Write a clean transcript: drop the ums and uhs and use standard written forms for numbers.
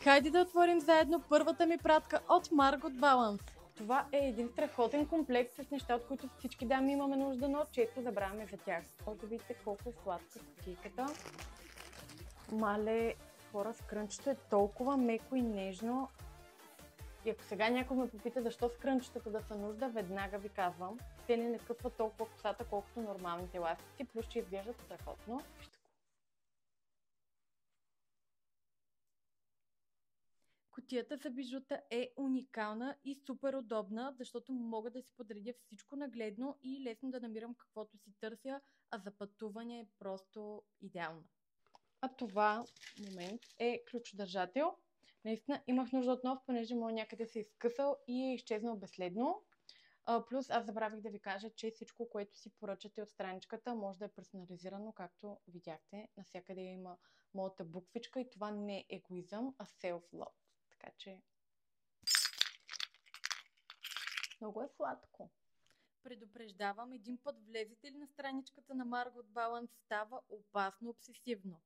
Хайде да отворим заедно първата ми пратка от Margot Balance. Това е един страхотен комплект с неща, от които всички дами имаме нужда, но често забравяме за тях. Ето видите колко е сладка кутийката. Мале, хора, скрънчето е толкова меко и нежно. И ако сега някой ме попита защо скрънчетата да са нужда, веднага ви казвам. Те не накъсват толкова косата, колкото нормалните еластици, плюс че изглеждат страхотно. Кутията за бижута е уникална и супер удобна, защото мога да си подредя всичко нагледно и лесно да намирам каквото си търся, а за пътуване е просто идеална. А това е ключодържател. Наистина имах нужда от нов, понеже моят някъде се е изкъсал и е изчезнал безследно. Плюс аз забравих да ви кажа, че всичко, което си поръчате от страничката, може да е персонализирано, както видяхте. Навсякъде има моята буквичка и това не е егоизъм, а self-love. Така че много е сладко. Предупреждавам, един път влезете ли на страничката на Margot Balance, става опасно обсесивно.